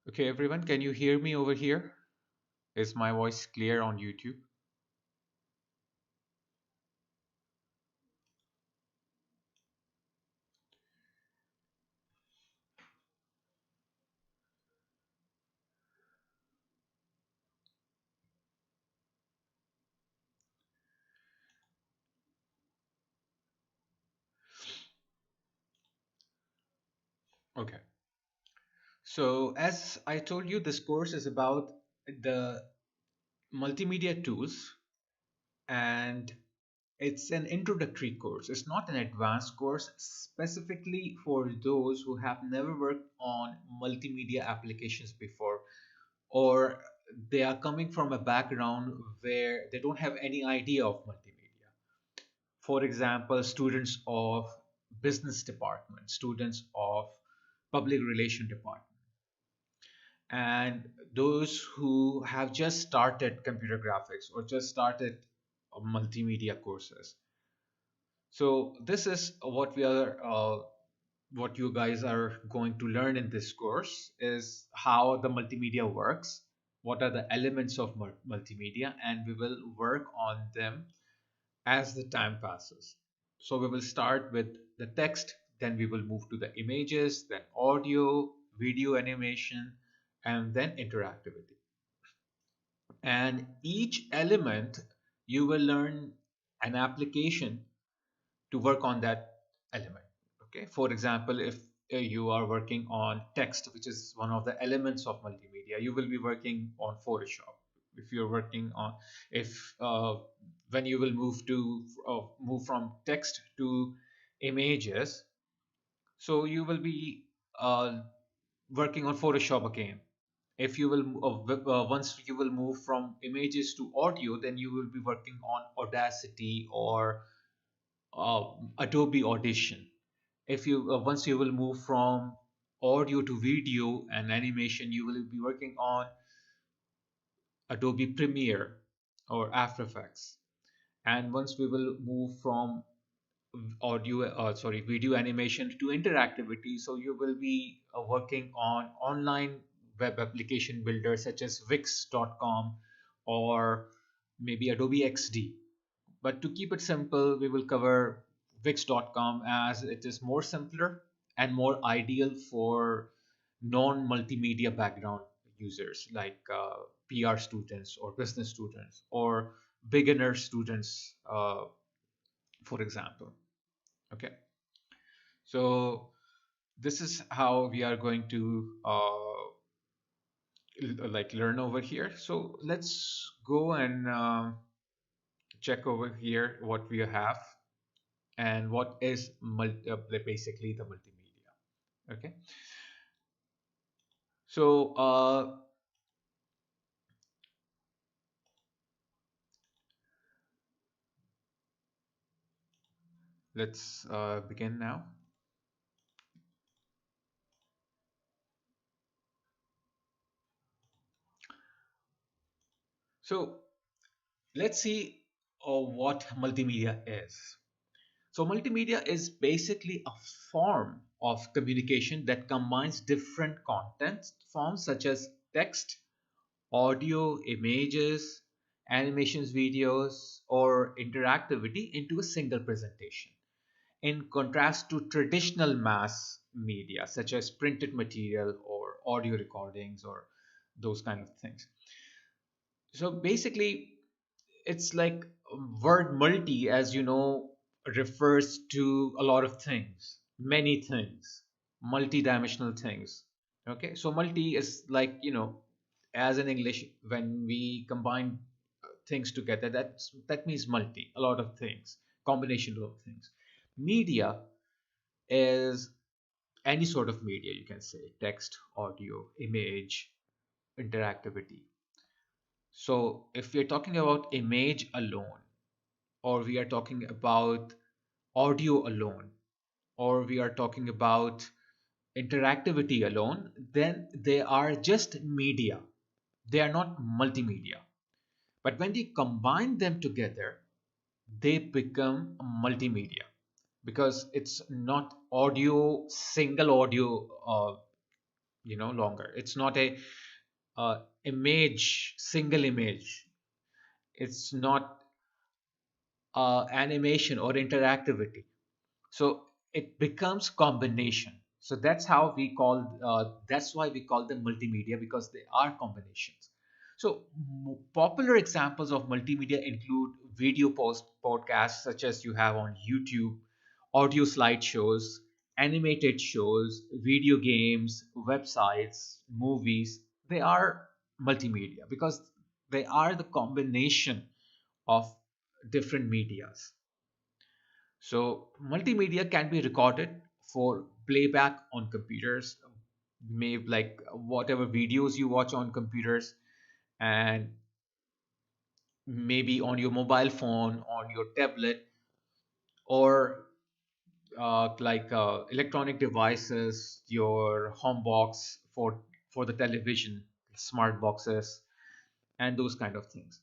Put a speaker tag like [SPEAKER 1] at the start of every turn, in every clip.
[SPEAKER 1] Okay, everyone, can you hear me over here? Is my voice clear on YouTube? Okay. So, as I told you, this course is about the multimedia tools, and it's an introductory course. It's not an advanced course specifically for those who have never worked on multimedia applications before, or they are coming from a background where they don't have any idea of multimedia. For example, students of business department, students of public relation department, and those who have just started computer graphics or just started multimedia courses. So this is what you guys are going to learn in this course is how the multimedia works, what are the elements of multimedia, and we will work on them as the time passes. So we will start with the text, then we will move to the images, then audio, video animation, and then interactivity. And each element you will learn an application to work on that element. Okay, for example, if you are working on text, which is one of the elements of multimedia, you will be working on Photoshop. If you're working on, if when you will move from text to images, so you will be working on Photoshop again. If you will once you will move from images to audio, then you will be working on Audacity or uh, Adobe Audition. If you once you will move from audio to video and animation, you will be working on Adobe Premiere or After Effects. And once we will move from video animation to interactivity, so you will be working on online web application builders such as Wix.com or maybe Adobe XD. But to keep it simple, we will cover Wix.com as it is more simpler and more ideal for non-multimedia background users like PR students or business students or beginner students, for example. Okay, so this is how we are going to like learn over here. So let's go and check over here what we have and what is basically the multimedia. Okay, so let's begin now. So let's see what multimedia is. So multimedia is basically a form of communication that combines different content forms such as text, audio, images, animations, videos, or interactivity into a single presentation. In contrast to traditional mass media such as printed material or audio recordings or those kind of things. So basically, it's like word multi, as you know, refers to a lot of things, many things, multi-dimensional things. Okay, so multi is like, as in English, when we combine things together, that means multi, a lot of things, combination of things. Media is any sort of media, you can say text, audio, image, interactivity. So if we're talking about image alone, or we are talking about audio alone, or we are talking about interactivity alone, then they are just media. They are not multimedia. But when we combine them together, they become multimedia because it's not audio, single audio longer. It's not a image, single image. It's not animation or interactivity. So it becomes combination. So that's why we call them multimedia, because they are combinations. So popular examples of multimedia include video podcasts such as you have on YouTube, audio slideshows, animated shows, video games, websites, movies. They are multimedia because they are the combination of different medias. So multimedia can be recorded for playback on computers, maybe like whatever videos you watch on computers, and maybe on your mobile phone, on your tablet, or electronic devices, your home box for the television, smart boxes, and those kind of things.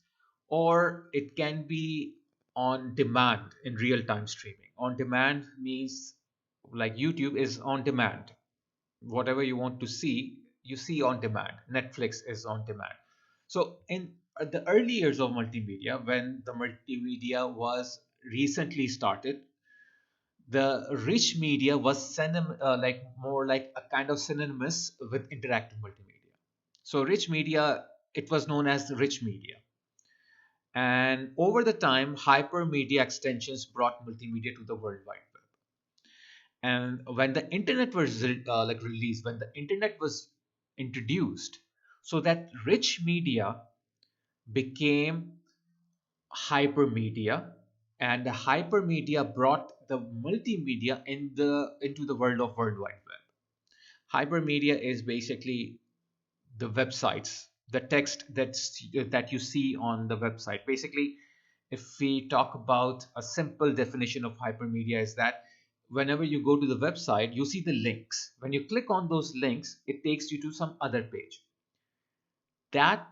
[SPEAKER 1] Or it can be on demand in real time streaming. On demand means like YouTube is on demand. Whatever you want to see, you see on demand. Netflix is on demand. So in the early years of multimedia, when the multimedia was recently started, the rich media was like more like a kind of synonymous with interactive multimedia. So rich media, it was known as rich media. And over the time, hypermedia extensions brought multimedia to the World Wide Web. And when the internet was released, when the internet was introduced, so that rich media became hypermedia, and the hypermedia brought the multimedia into the world of World Wide Web. Hypermedia is basically the websites, the text that you see on the website. Basically, if we talk about a simple definition of hypermedia, is that whenever you go to the website, you see the links. When you click on those links, it takes you to some other page. That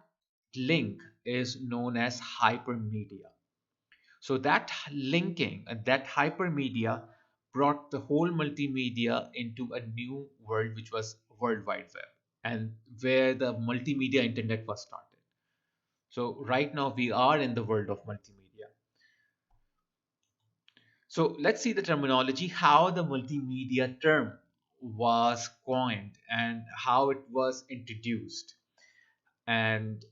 [SPEAKER 1] link is known as hypermedia. So that linking, that hypermedia brought the whole multimedia into a new world, which was World Wide Web, and where the multimedia internet was started. So right now we are in the world of multimedia. So let's see the terminology, how the multimedia term was coined and how it was introduced, and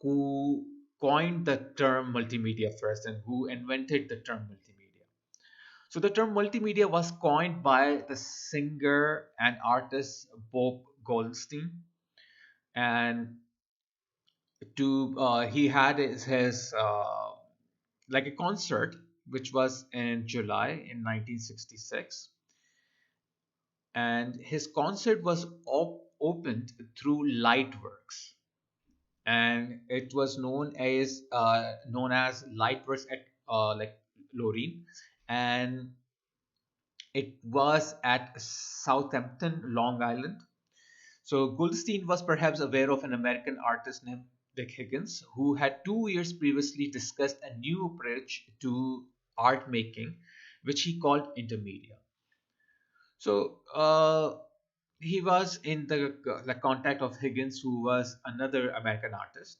[SPEAKER 1] who coined the term multimedia first and who invented the term multimedia. So the term multimedia was coined by the singer and artist Bob Goldstein, and to he had his like a concert which was in July in 1966, and his concert was opened through Lightworks, and it was known as Lightworks at like Lorraine, and it was at Southampton, Long Island. So Goldstein was perhaps aware of an American artist named Dick Higgins, who had 2 years previously discussed a new approach to art making, which he called intermedia. So he was in the contact of Higgins, who was another American artist,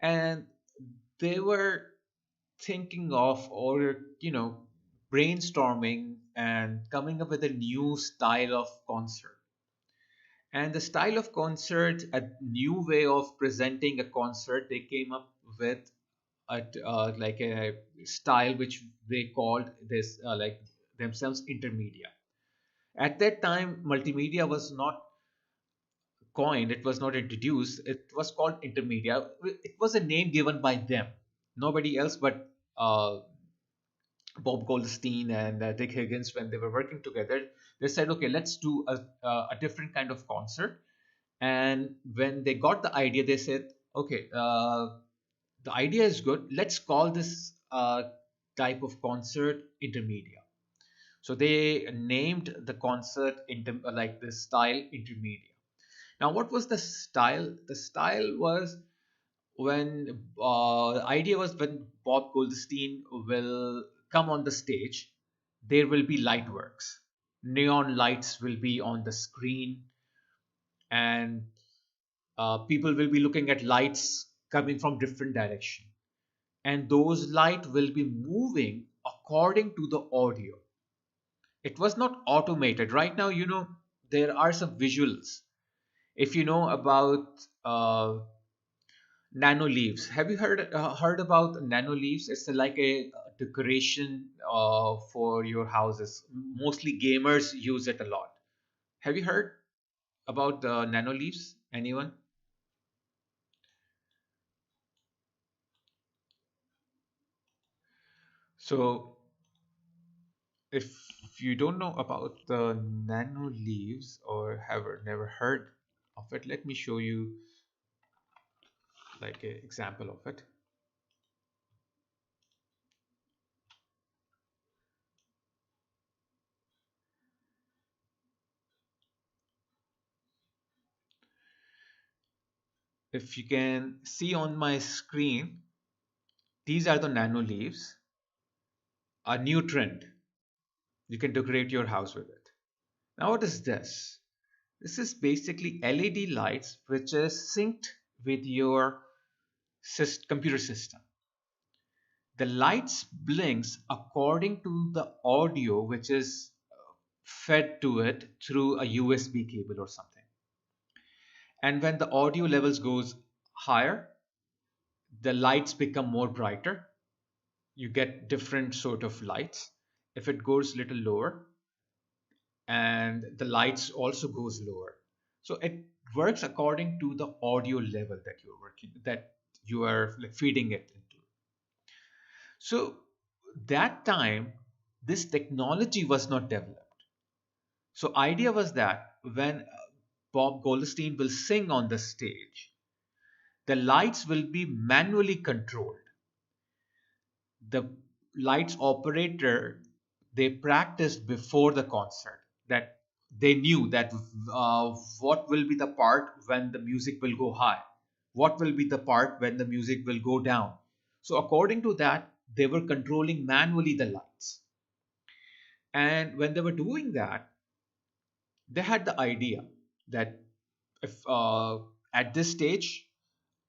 [SPEAKER 1] and they were thinking of, or brainstorming and coming up with a new style of concert. And the style of concert, a new way of presenting a concert, they came up with like a style which they called this like themselves intermedia. At that time, multimedia was not coined, it was not introduced, it was called intermedia. It was a name given by them, nobody else but Bob Goldstein and Dick Higgins. When they were working together, they said, okay, let's do a different kind of concert. And when they got the idea, they said, okay, the idea is good. Let's call this type of concert intermedia. So they named the concert like the style intermedia. Now, what was the style? The style was when the idea was when Bob Goldstein will come on the stage, there will be light works. Neon lights will be on the screen, and people will be looking at lights coming from different direction, and those light will be moving according to the audio. It was not automated. Right now, there are some visuals. If you know about nano leaves, have you heard about nano leaves? It's like a decoration for your houses. Mostly gamers use it a lot. Have you heard about the nano leaves? Anyone? So if you don't know about the nano leaves or have never heard of it, let me show you like an example of it. If you can see on my screen, these are the nano leaves, a new trend. You can decorate your house with it. Now, what is this? This is basically LED lights which is synced with your computer system. The lights blinks according to the audio which is fed to it through a USB cable or something. And when the audio levels goes higher, the lights become more brighter. You get different sort of lights. If it goes little lower, and the lights also goes lower. So it works according to the audio level that you are like feeding it into. So that time, this technology was not developed. So idea was that when Bob Goldstein will sing on the stage, the lights will be manually controlled. The lights operator, they practiced before the concert, that they knew that what will be the part when the music will go high, what will be the part when the music will go down. So according to that, they were controlling manually the lights. And when they were doing that, they had the idea that if at this stage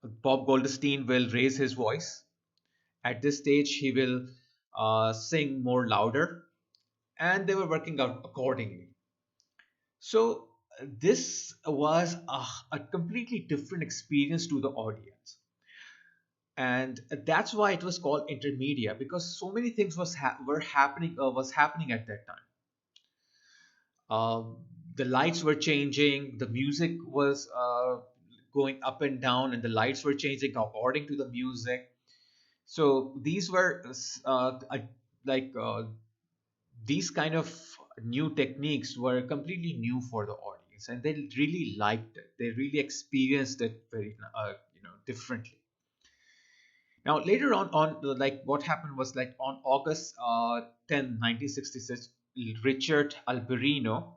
[SPEAKER 1] Bob Goldstein will raise his voice, at this stage he will sing more louder, and they were working out accordingly. So this was a completely different experience to the audience, and that's why it was called intermedia, because so many things was happening at that time. The lights were changing, the music was going up and down, and the lights were changing according to the music. So these were like these kind of new techniques were completely new for the audience, and they really liked it. They really experienced it very differently. Now later on like what happened was like on August 10 1966, Richard Alberino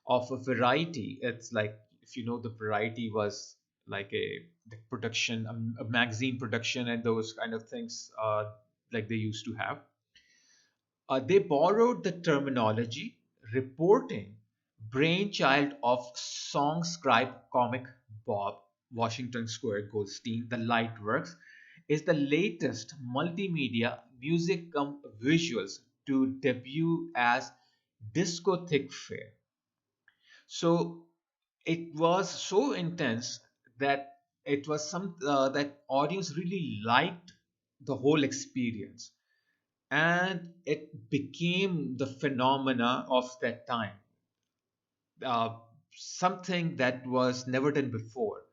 [SPEAKER 1] of a Variety, it's like, if you know, the Variety was like a the production, a magazine production and those kind of things, like they used to have. They borrowed the terminology, reporting brainchild of song scribe comic Bob Washington Square Goldstein. The Lightworks is the latest multimedia music visuals to debut as Discotheque Fair. So it was so intense that it was that audience really liked the whole experience, and it became the phenomena of that time, uh, something that was never done before.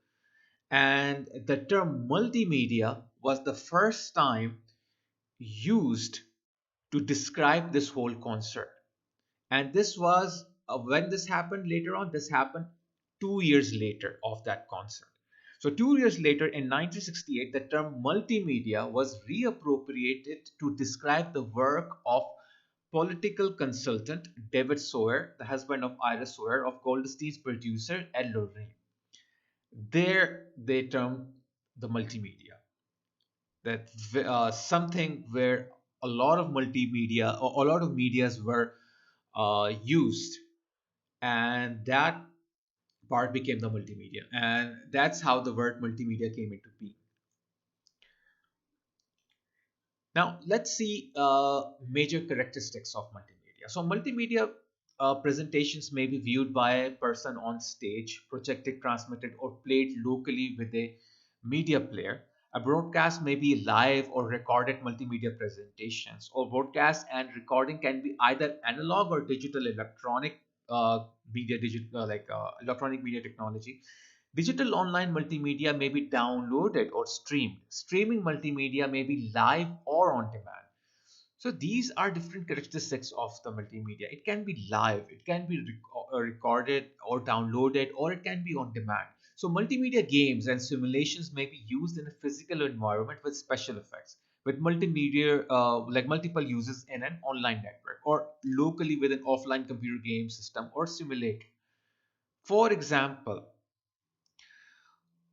[SPEAKER 1] And the term multimedia was the first time used to describe this whole concert. And this was when this happened later on, this happened 2 years later of that concert. So 2 years later, in 1968, the term multimedia was reappropriated to describe the work of political consultant David Sawyer, the husband of Iris Sawyer, of Goldstein's producer Ed Lorraine. There they termed the multimedia, that something where a lot of multimedia or a lot of medias were used, and that part became the multimedia, and that's how the word multimedia came into being. Now, let's see major characteristics of multimedia. So, multimedia presentations may be viewed by a person on stage, projected, transmitted, or played locally with a media player. A broadcast may be live or recorded multimedia presentations, or broadcast and recording can be either analog or digital electronic media, electronic media technology. Digital online multimedia may be downloaded or streamed. Streaming multimedia may be live or on demand. So these are different characteristics of the multimedia. It can be live, it can be recorded or downloaded, or it can be on demand. So multimedia games and simulations may be used in a physical environment with special effects, with multimedia like multiple users in an online network, or locally with an offline computer game system or simulator. For example,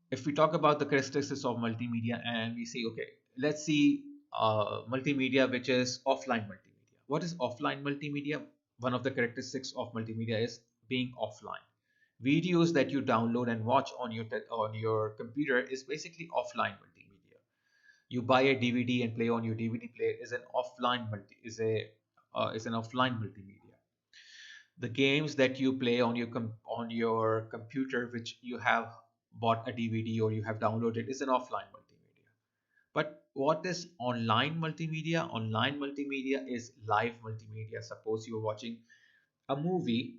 [SPEAKER 1] if we talk about the characteristics of multimedia and we say, okay, let's see multimedia which is offline multimedia. What is offline multimedia? One of the characteristics of multimedia is being offline. Videos that you download and watch on your computer is basically offline multimedia. You buy a DVD and play on your DVD player is an offline multi is an offline multimedia. The games that you play on on your computer, which you have bought a DVD or you have downloaded, is an offline multimedia. But what is online multimedia? Online multimedia is live multimedia. Suppose you're watching a movie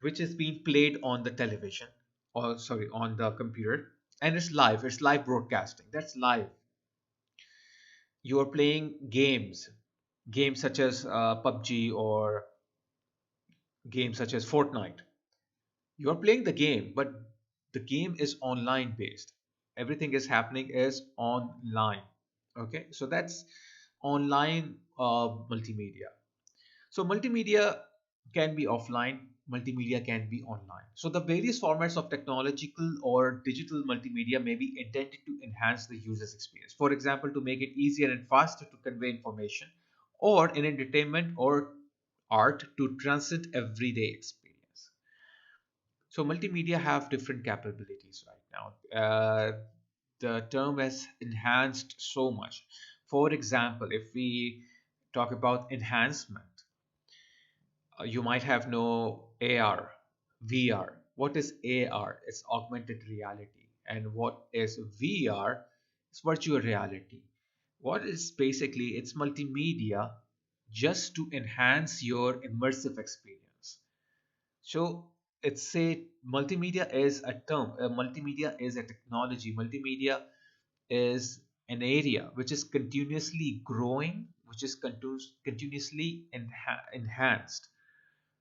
[SPEAKER 1] which is being played on the television, or sorry, on the computer, and it's live broadcasting. That's live. You are playing games such as PUBG, or games such as Fortnite. You're playing the game, but the game is online based. Everything is happening is online. Okay, so that's online multimedia. So multimedia can be offline, multimedia can be online. So the various formats of technological or digital multimedia may be intended to enhance the user's experience. For example, to make it easier and faster to convey information, or in entertainment or art to transcend everyday experience. So multimedia have different capabilities right now. The term has enhanced so much. For example, if we talk about enhancement, you might have know AR, VR. What is AR? It's augmented reality. And what is VR? It's virtual reality. What is basically it's multimedia just to enhance your immersive experience. So it's a multimedia is a term. Multimedia is a technology. Multimedia is an area which is continuously growing, which is continuously enhanced.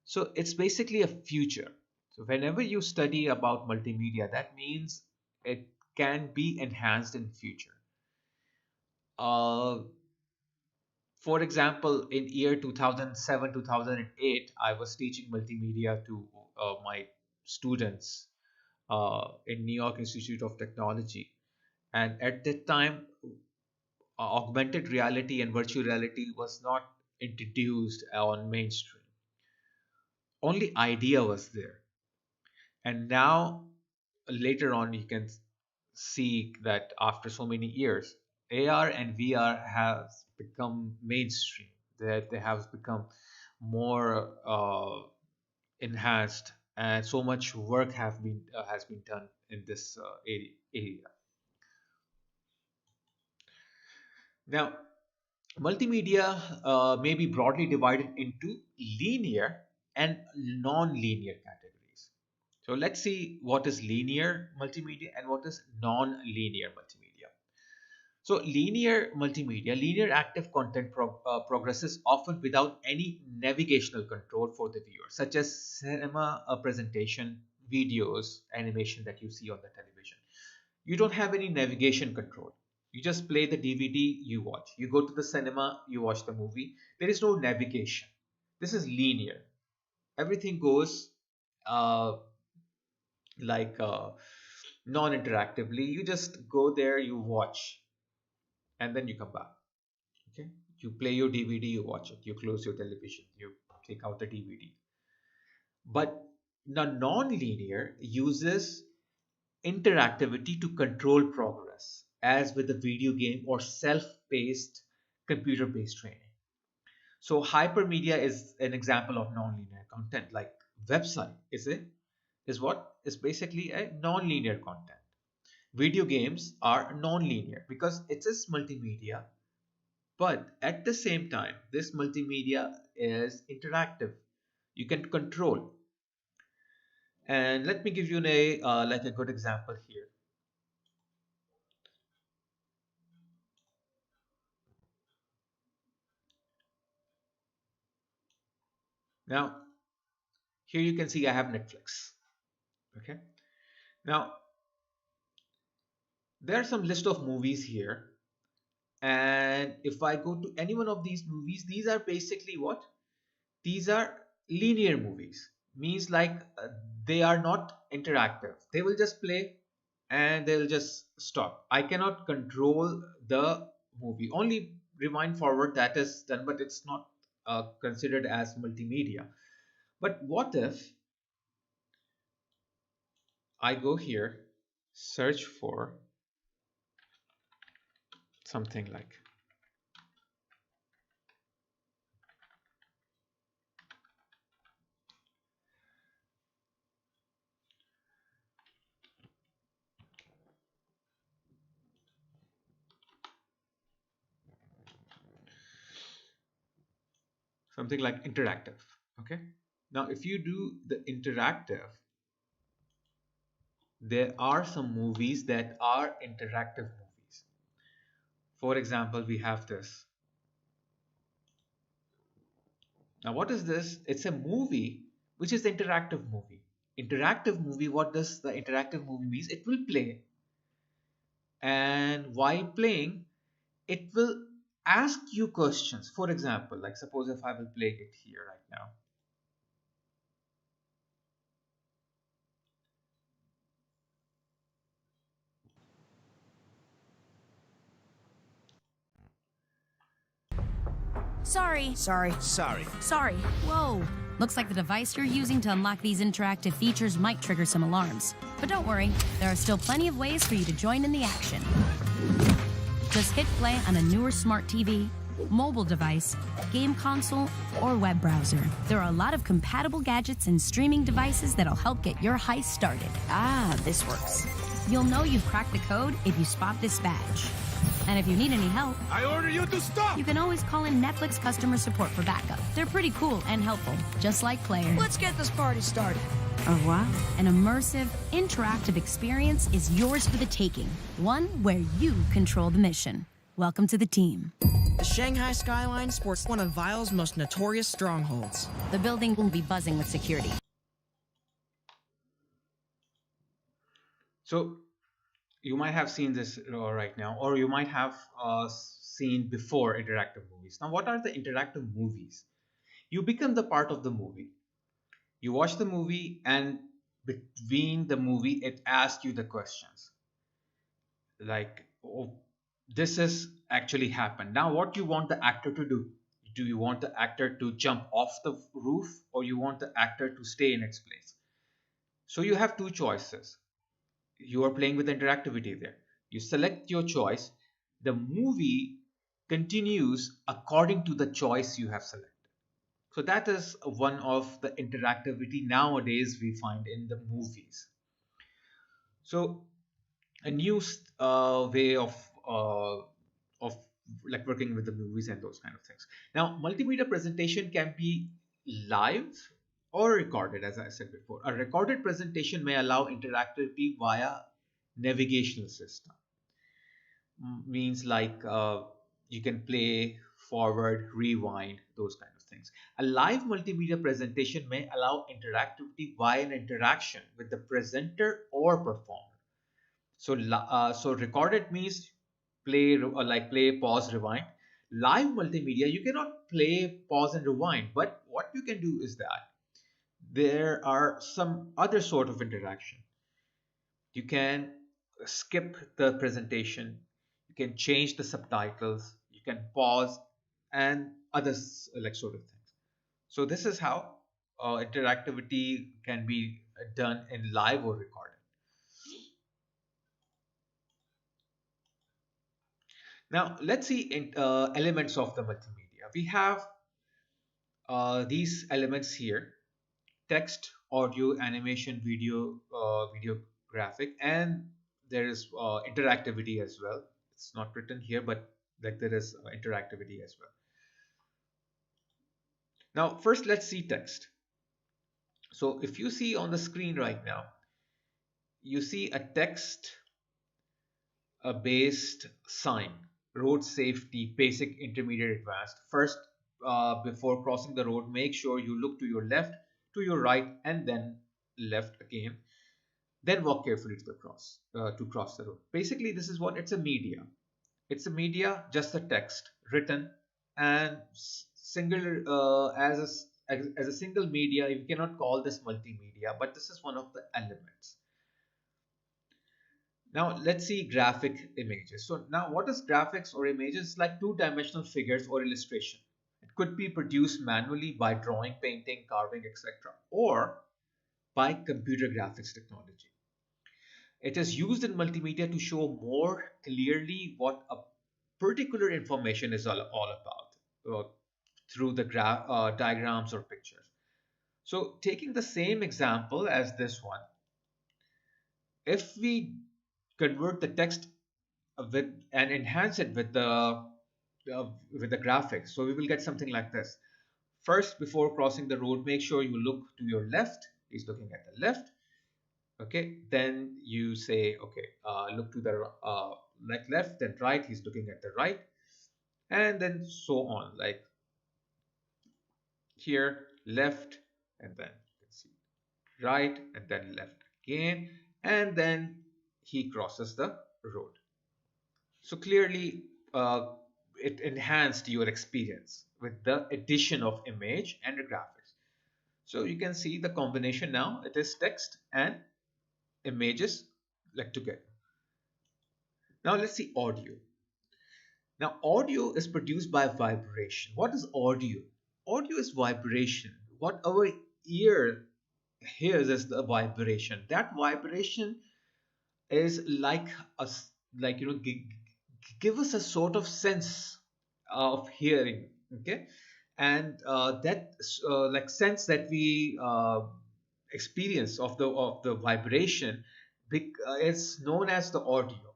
[SPEAKER 1] So it's basically a future. So whenever you study about multimedia, that means it can be enhanced in future. Uh, for example, in year 2007, 2008, I was teaching multimedia to my students in New York Institute of Technology. And at that time, augmented reality and virtual reality was not introduced on mainstream. Only idea was there. And now, later on, you can see that after so many years, AR and VR has become mainstream. That they have become more enhanced, and so much work have been has been done in this area. Now, multimedia may be broadly divided into linear and non-linear categories. So let's see what is linear multimedia and what is non-linear multimedia. So linear active content progresses often without any navigational control for the viewer, such as cinema presentation, videos, animation that you see on the television. You don't have any navigation control. You just play the DVD, you watch. You go to the cinema, you watch the movie. There is no navigation. This is linear. Everything goes uh, like non-interactively. You just go there, you watch, and then you come back. Okay, you play your DVD, you watch it. You close your television, you take out the DVD. But Now, non-linear uses interactivity to control progress, as with a video game or self-paced computer-based training. So hypermedia is an example of non-linear content, like website is what is basically a non-linear content. Video games are non-linear because it is multimedia, but at the same time, this multimedia is interactive. You can control. And let me give you like a good example here. Now, here you can see I have Netflix. Okay. Now, there are some list of movies here, and if I go to any one of these movies, these are basically what? These are linear movies. Means like they are not interactive. They will just play and they'll just stop. I cannot control the movie. Only rewind forward that is done, but it's not considered as multimedia. But what if I go here, search for something like interactive. Okay. Now, if you do the interactive, there are some movies that are interactive movies. For example, we have this. Now, what is this? It's a movie which is the interactive movie. Interactive movie, what does the interactive movie means? It will play, and while playing, it will ask you questions. For example, like suppose if I will play it here right now.
[SPEAKER 2] Sorry. Sorry.
[SPEAKER 3] Sorry.
[SPEAKER 2] Sorry. Whoa. Looks like the device you're using to unlock these interactive features might trigger some alarms. But don't worry, there are still plenty of ways for you to join in the action. Just hit play on a newer smart TV, mobile device, game console, or web browser. There are a lot of compatible gadgets and streaming devices that'll help get your heist started. Ah, this works. You'll know you've cracked the code if you spot this badge. And if you need any help,
[SPEAKER 3] I order you to stop!
[SPEAKER 2] you can always call in Netflix customer support for backup. They're pretty cool and helpful, just like players.
[SPEAKER 4] Let's get this party started.
[SPEAKER 2] Oh, wow. An immersive, interactive experience is yours for the taking. One where you control the mission. Welcome to the team.
[SPEAKER 4] The Shanghai skyline sports one of Vile's most notorious strongholds.
[SPEAKER 2] The building will be buzzing with security.
[SPEAKER 1] So you might have seen this right now, or you might have seen before interactive movies. Now, what are the interactive movies? You become the part of the movie. You watch the movie, and between the movie, it asks you the questions. Like, oh, this has actually happened. Now, what you want the actor to do? Do you want the actor to jump off the roof, or you want the actor to stay in its place? So you have two choices. You are playing with interactivity there. You select your choice. The movie continues according to the choice you have selected. So that is one of the interactivity nowadays we find in the movies. So a new way of like working with the movies and those kind of things. Now, multimedia presentation can be live or recorded, as I said before. A recorded presentation may allow interactivity via navigational system. Means like you can play forward, rewind, those kind of things. A live multimedia presentation may allow interactivity via an interaction with the presenter or performer. So recorded means play, like play, pause, rewind. Live multimedia, you cannot play, pause, and rewind. But what you can do is that there are some other sort of interaction. You can skip the presentation. You can change the subtitles. You can pause and others like sort of things. So this is how interactivity can be done in live or recording. Now let's see elements of the multimedia. We have these elements here: text, audio, animation, video graphic, and there is interactivity as well. It's not written here, but like there is interactivity as well. Now first let's see text. So if you see on the screen right now, you see a text based sign: road safety, basic, intermediate, advanced. First, before crossing the road, make sure you look to your left, to your right, and then left again. Then walk carefully to cross the road. Basically, this is what it's a media. It's a media, just a text written and single as a single media. You cannot call this multimedia, but this is one of the elements. Now let's see graphic images. So now what is graphics or images? Like two-dimensional figures or illustration. It could be produced manually by drawing, painting, carving, etc., or by computer graphics technology. It is used in multimedia to show more clearly what a particular information is all about through the diagrams or pictures. So taking the same example as this one, if we convert the text with and enhance it with the graphics, so we will get something like this. First, before crossing the road, make sure you look to your left. He's looking at the left. Okay, then you say, okay, look to the like left, then right. He's looking at the right, and then so on. Like here, left, and then you can see right, and then left again, and then he crosses the road. So clearly, it enhanced your experience with the addition of image and graphics. So you can see the combination now. It is text and images like together. Now let's see audio. Now audio is produced by vibration. What is audio? Audio is vibration. What our ear hears is the vibration. That vibration is like a like give us a sort of sense of hearing. Okay, and that like sense that we experience of the vibration is known as the audio.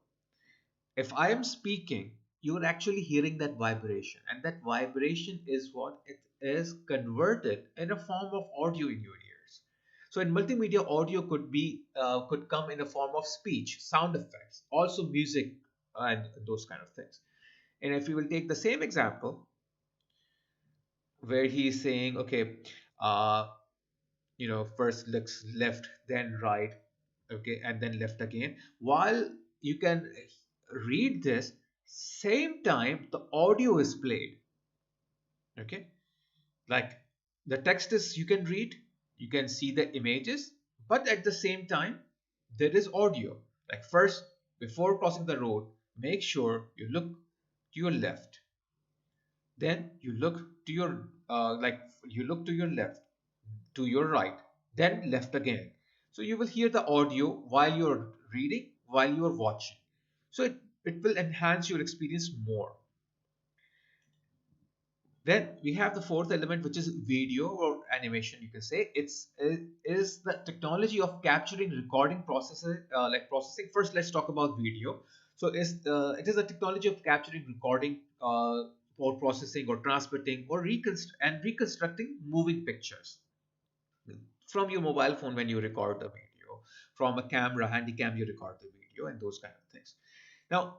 [SPEAKER 1] If I am speaking, you're actually hearing that vibration, and that vibration is what it is converted in a form of audio in your ears. So in multimedia, audio could come in a form of speech, sound effects, also music, and those kind of things. And if we will take the same example where he's saying, okay, uh, first looks left, then right, okay, and then left again. While you can read this, same time the audio is played. Okay, like the text is you can read, you can see the images, but at the same time there is audio. Like first, before crossing the road, make sure you look to your left, then you look to your you look to your left, to your right, then left again. So you will hear the audio while you're reading, while you're watching. So it will enhance your experience more. Then we have the fourth element, which is video or animation. You can say it is the technology of capturing, recording, processing, First, let's talk about video. So it is a technology of capturing, recording, or processing, or transmitting, or reconstructing moving pictures from your mobile phone when you record the video, from a camera, handy cam, you record the video, and those kind of things. Now,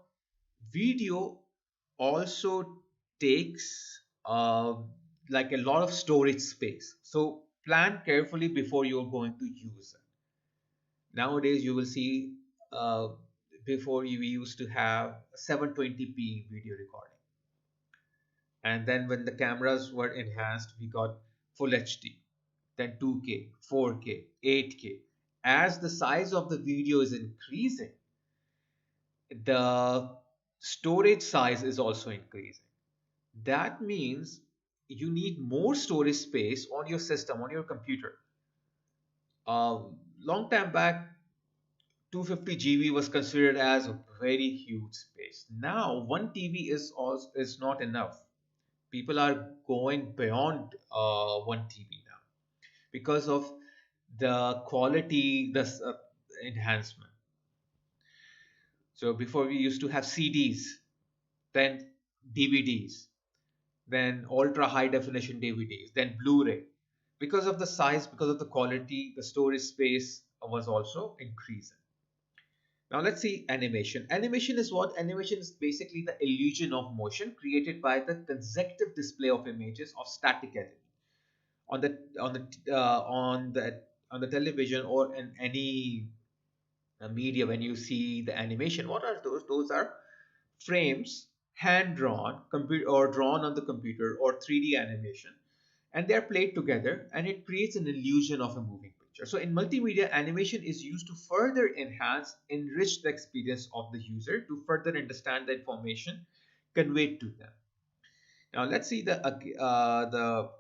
[SPEAKER 1] video also takes like a lot of storage space. So plan carefully before you're going to use it. Nowadays, you will see before we used to have 720p video recording. And then when the cameras were enhanced, we got full HD, then 2K, 4K, 8K. As the size of the video is increasing, the storage size is also increasing. That means you need more storage space on your system, on your computer. Long time back, 250 GB was considered as a very huge space. Now, 1 TB is not enough. People are going beyond 1 TB now because of the quality, the enhancement. So before we used to have CDs, then DVDs, then ultra high definition DVDs, then Blu-ray. Because of the size, because of the quality, the storage space was also increasing. Now let's see animation. Animation is what? Animation is basically the illusion of motion created by the consecutive display of images of static element on the television or in any media. When you see the animation, what are those? Those are frames hand drawn or drawn on the computer, or 3D animation, and they are played together and it creates an illusion of a moving picture. So in multimedia, animation is used to further enhance, enrich the experience of the user to further understand the information conveyed to them. Now let's see the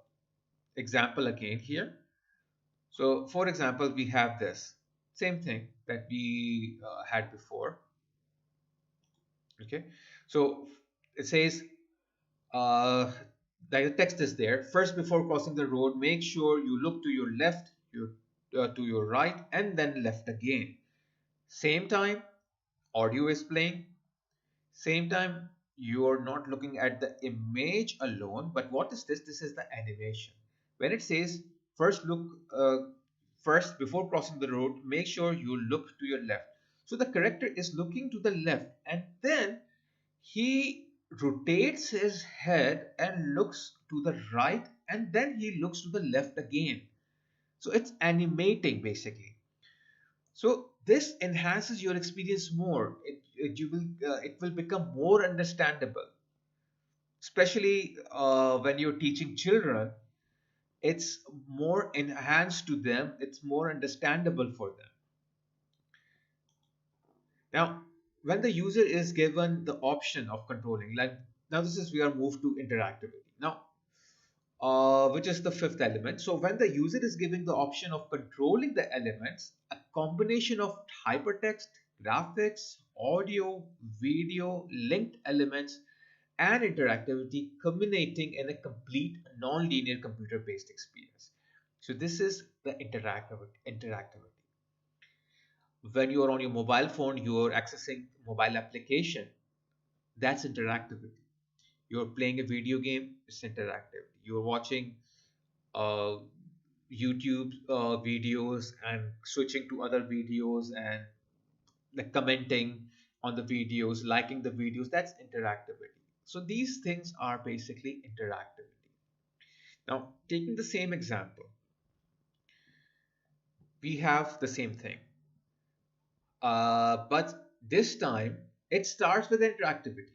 [SPEAKER 1] example again here. So for example, we have this same thing that we had before. Okay, so it says uh, the text is there. First, before crossing the road, make sure you look to your left, to your right, and then left again. Same time, audio is playing. Same time, you are not looking at the image alone, but what is this? This is the animation. When it says first look, first before crossing the road, make sure you look to your left. So the character is looking to the left, and then he rotates his head and looks to the right, and then he looks to the left again. So it's animating basically. So this enhances your experience more. It will become more understandable, especially when you're teaching children. It's more enhanced to them. It's more understandable for them. Now, when the user is given the option of controlling, like now this is we are moved to interactivity. Now, which is the fifth element. So when the user is given the option of controlling the elements, a combination of hypertext, graphics, audio, video, linked elements, and interactivity culminating in a complete non-linear computer-based experience. So this is the interactivity. When you are on your mobile phone, you are accessing mobile application. That's interactivity. You're playing a video game, it's interactive. You're watching uh, YouTube videos and switching to other videos and like commenting on the videos, liking the videos, that's interactivity. So these things are basically interactivity. Now, taking the same example, we have the same thing. But this time it starts with interactivity.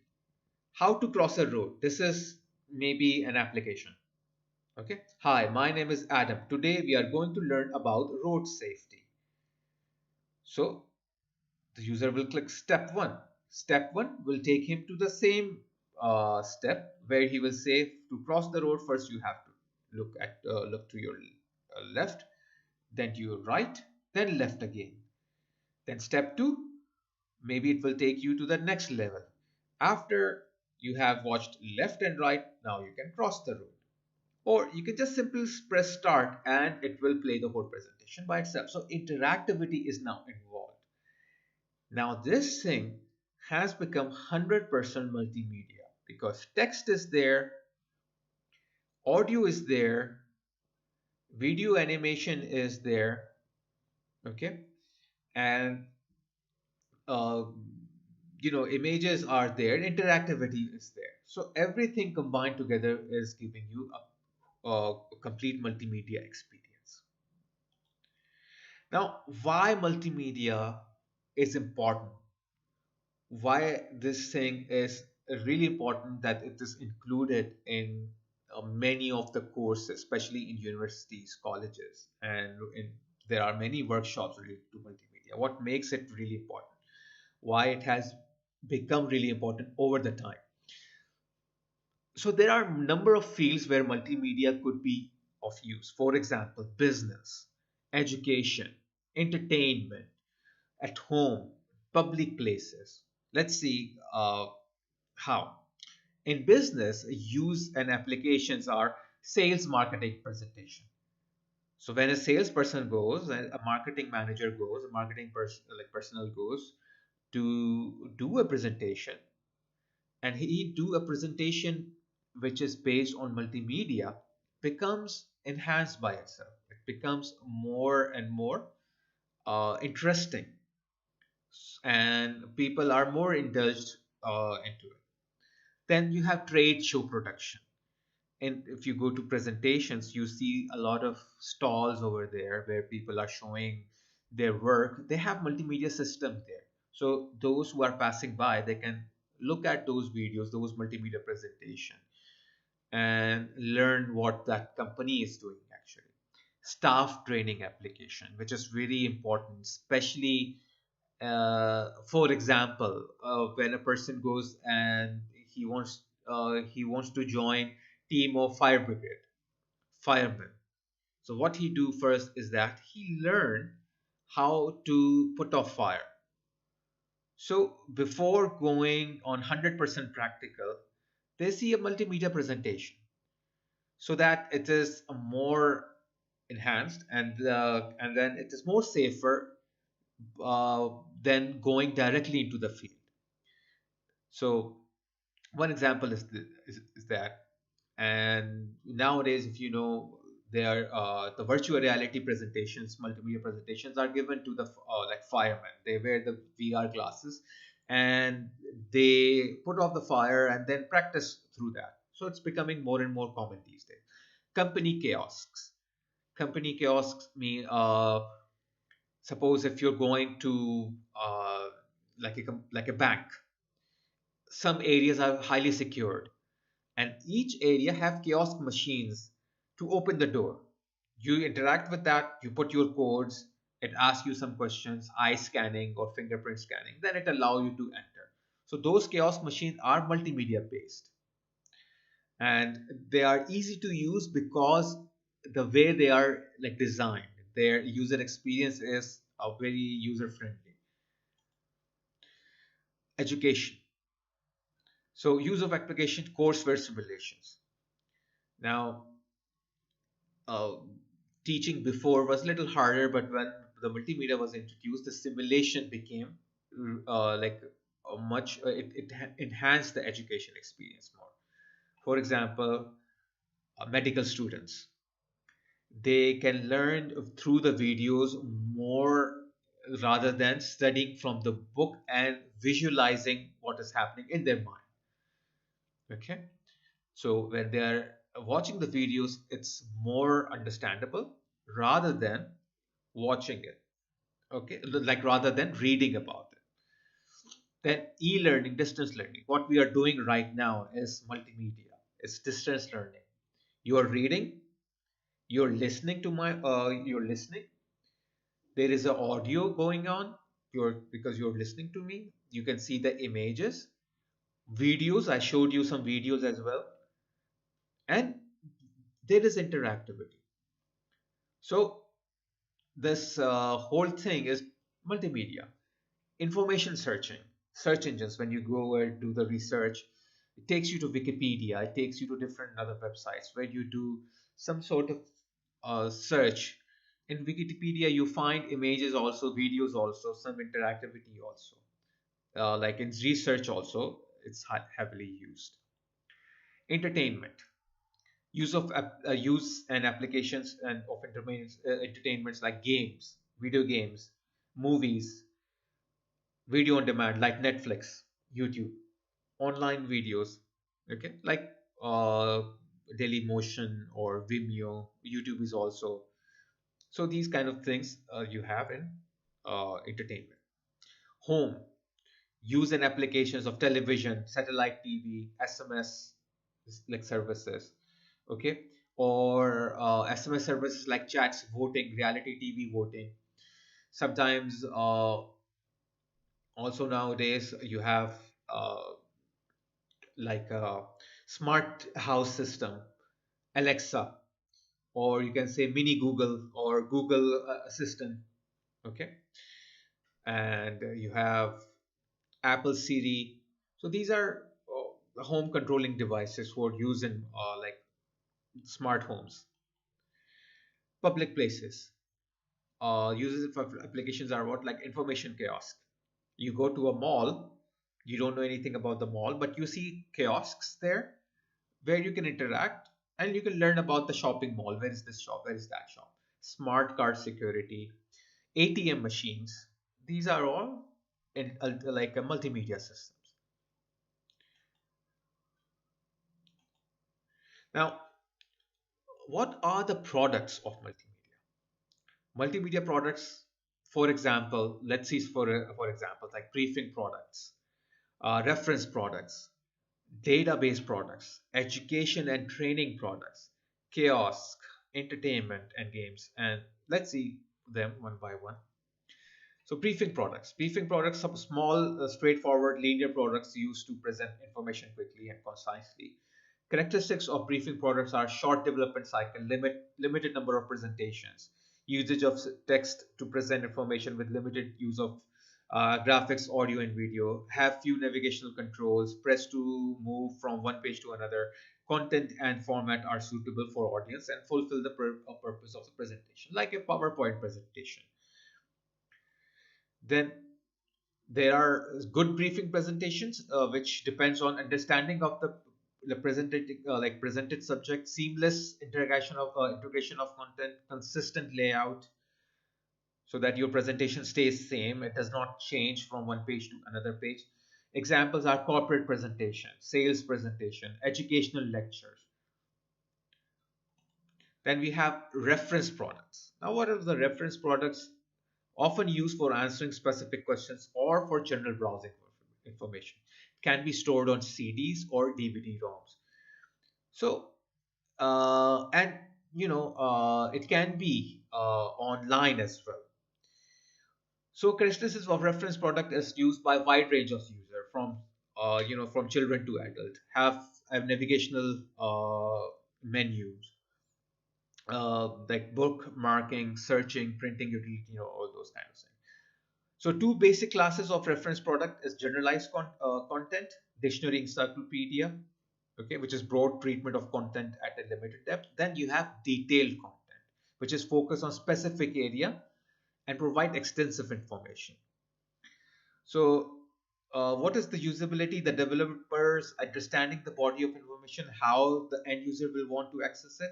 [SPEAKER 1] How to cross a road. This is maybe an application. Okay. Hi, my name is Adam. Today we are going to learn about road safety. So the user will click step 1. Step 1 will take him to the same step where he will say to cross the road, first you have to look to your left, then to your right, then left again. Then step 2, maybe it will take you to the next level. After you have watched left and right, now you can cross the road. Or you can just simply press start and it will play the whole presentation by itself. So interactivity is now involved. Now this thing has become 100% multimedia because text is there, audio is there, video animation is there, okay, and uh, images are there, interactivity is there. So everything combined together is giving you a complete multimedia experience. Now, why multimedia is important? Why this thing is really important that it is included in many of the courses, especially in universities, colleges, and there are many workshops related to multimedia. What makes it really important? Why it has become really important over the time? So there are a number of fields where multimedia could be of use. For example, business, education, entertainment, at home, public places. Let's see how. In business, use and applications are sales, marketing, presentation. So when a salesperson goes, a marketing manager goes, a marketing person like personnel goes to do a presentation, and he do a presentation which is based on multimedia, becomes enhanced by itself. It becomes more and more interesting, and people are more indulged into it. Then you have trade show production. And if you go to presentations, you see a lot of stalls over there where people are showing their work. They have multimedia system there. So those who are passing by, they can look at those videos, those multimedia presentation, and learn what that company is doing actually. Staff training application, which is very important, especially for example, when a person goes and he wants to join team of fire brigade, firemen. So what he do first is that he learn how to put off fire. So before going on 100% practical, they see a multimedia presentation so that it is more enhanced, and then it is more safer uh, than going directly into the field. So one example is that, and nowadays, if you know, there the virtual reality presentations, multimedia presentations are given to the like firemen. They wear the VR glasses, and they put off the fire and then practice through that. So it's becoming more and more common these days. Company kiosks. Company kiosks mean, suppose if you're going to like a bank, some areas are highly secured, and each area have kiosk machines to open the door. You interact with that, you put your codes, it asks you some questions, eye scanning or fingerprint scanning, then it allows you to enter. So those kiosk machines are multimedia based, and they are easy to use because the way they are like designed, their user experience is very user friendly. Education. So use of application, courseware simulations. Now, uh, teaching before was a little harder, but when the multimedia was introduced, the simulation became like a much enhanced the education experience more. For example, medical students, they can learn through the videos more rather than studying from the book and visualizing what is happening in their mind. Okay, so when they are watching the videos, it's more understandable rather than watching it. Okay, like rather than reading about it. Then e-learning, distance learning. What we are doing right now is multimedia. It's distance learning. You are reading, you're listening to you're listening. There is a audio going on. Because you're listening to me. You can see the images, videos. I showed you some videos as well, and there is interactivity. So this whole thing is multimedia. Information searching, search engines. When you go and do the research, it takes you to Wikipedia, it takes you to different other websites where you do some sort of search. In Wikipedia you find images also, videos also, some interactivity also, like in research also it's heavily used. Entertainment, use and applications and of entertainments like games, video games, movies, video on demand like Netflix, YouTube, online videos, okay, like uh, Dailymotion or Vimeo. YouTube is also. So these kind of things you have in entertainment. Home, use and applications of television, satellite TV, SMS like services, okay, or SMS services like chats, voting, reality TV voting. Sometimes also nowadays you have uh, like smart house system, Alexa, or you can say mini Google or Google Assistant. Okay, and you have Apple Siri. So these are the home controlling devices for use in like smart homes. Public places. Uses for applications are what, like information kiosk. You go to a mall, you don't know anything about the mall, but you see kiosks there where you can interact and you can learn about the shopping mall. Where is this shop? Where is that shop? Smart card security, ATM machines. These are all in like a multimedia systems. Now, what are the products of multimedia? Multimedia products, for example, let's see for example, like briefing products, reference products, database products, education and training products, kiosk, entertainment and games. And let's see them one by one. So briefing products. Briefing products are small, straightforward, linear products used to present information quickly and concisely. Characteristics of briefing products are short development cycle, limited number of presentations, usage of text to present information with limited use of graphics, audio, and video, have few navigational controls, press to move from one page to another, content and format are suitable for audience and fulfill the purpose of the presentation, like a PowerPoint presentation. Then there are good briefing presentations, which depends on understanding of the presented subject, seamless integration of content, consistent layout, so that your presentation stays same. It does not change from one page to another page. Examples are corporate presentation, sales presentation, educational lectures. Then we have reference products. Now, what are the reference products? Often used for answering specific questions or for general browsing information. Can be stored on CDs or DVD ROMs. So, and it can be online as well. So, characteristics of reference product is used by a wide range of users, from from children to adult. Have navigational menus, like bookmarking, searching, printing utility, all those kind of things. So two basic classes of reference product is generalized content, dictionary, encyclopedia, okay, which is broad treatment of content at a limited depth. Then you have detailed content, which is focused on specific area and provide extensive information. So what is the usability? The developers understanding the body of information, how the end user will want to access it,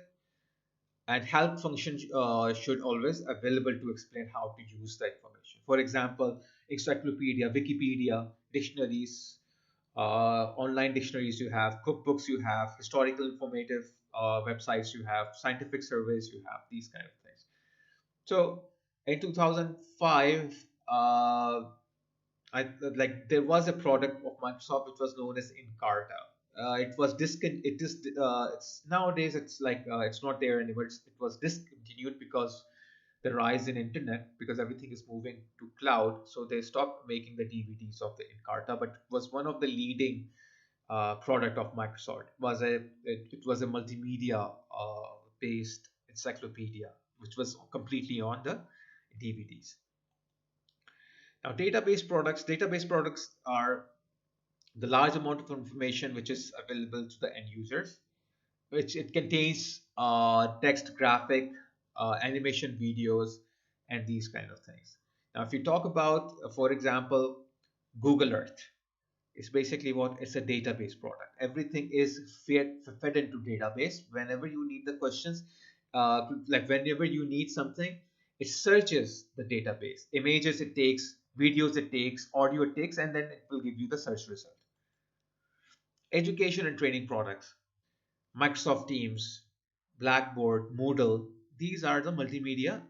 [SPEAKER 1] and help function should always available to explain how to use the information. For example, encyclopedia, Wikipedia, dictionaries, online dictionaries you have, cookbooks you have, historical informative websites you have, scientific surveys you have, these kind of things. So in 2005, I like there was a product of Microsoft which was known as Encarta. It was it's nowadays it's like it's not there anymore. It was discontinued because the rise in internet, because everything is moving to cloud, so they stopped making the DVDs of the Encarta. But it was one of the leading product of Microsoft. It was a multimedia based encyclopedia which was completely on the DVDs. Now, database products are the large amount of information which is available to the end users, which it contains text, graphic, animation, videos, and these kind of things. Now, if you talk about, for example, Google Earth, it's basically what it's a database product. Everything is fed into database. Whenever you need the questions, like whenever you need something, it searches the database. Images it takes, videos it takes, audio it takes, and then it will give you the search result. Education and training products, Microsoft Teams, Blackboard, Moodle, these are the multimedia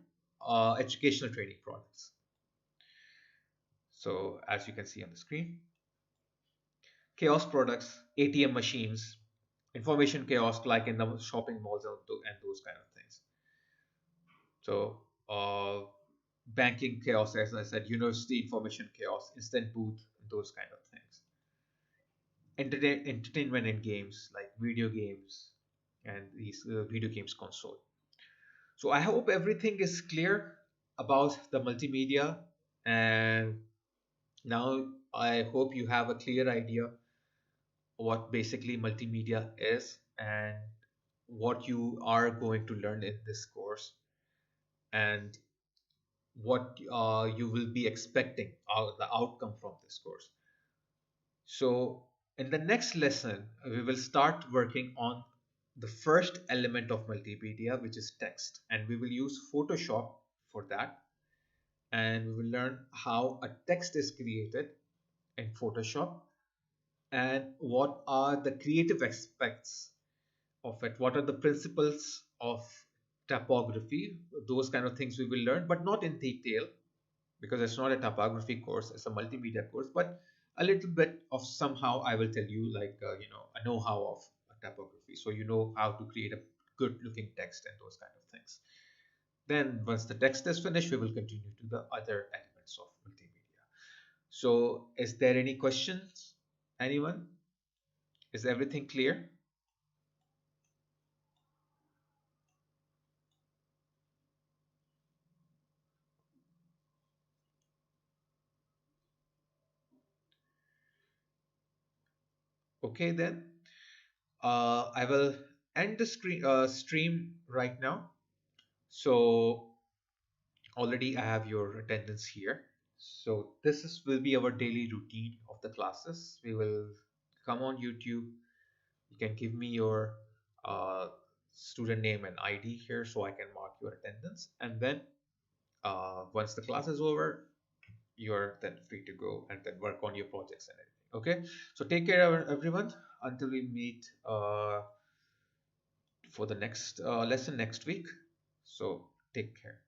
[SPEAKER 1] educational training products. So as you can see on the screen, kiosk products, ATM machines, information kiosk like in the shopping malls and those kind of things. So banking kiosk, as I said, university information kiosk, instant booth, those kind of things. entertainment and games like video games and these video games console. So I hope everything is clear about the multimedia, and now I hope you have a clear idea what basically multimedia is and what you are going to learn in this course, and what you will be expecting the outcome from this course. So in the next lesson, we will start working on the first element of multimedia, which is text, and we will use Photoshop for that. And we will learn how a text is created in Photoshop and what are the creative aspects of it, what are the principles of typography, those kind of things we will learn, but not in detail because it's not a typography course, it's a multimedia course, but a little bit of somehow I will tell you, like, a know-how of a typography. So you know how to create a good looking text and those kind of things. Then once the text is finished, we will continue to the other elements of multimedia. So is there any questions? Anyone? Is everything clear? Okay, then I will end the stream right now. So already I have your attendance here. So this will be our daily routine of the classes. We will come on YouTube. You can give me your uh, student name and ID here so I can mark your attendance. And then once the class is over, you're then free to go and then work on your projects and everything. Okay, so take care, everyone, until we meet for the next lesson next week. So take care.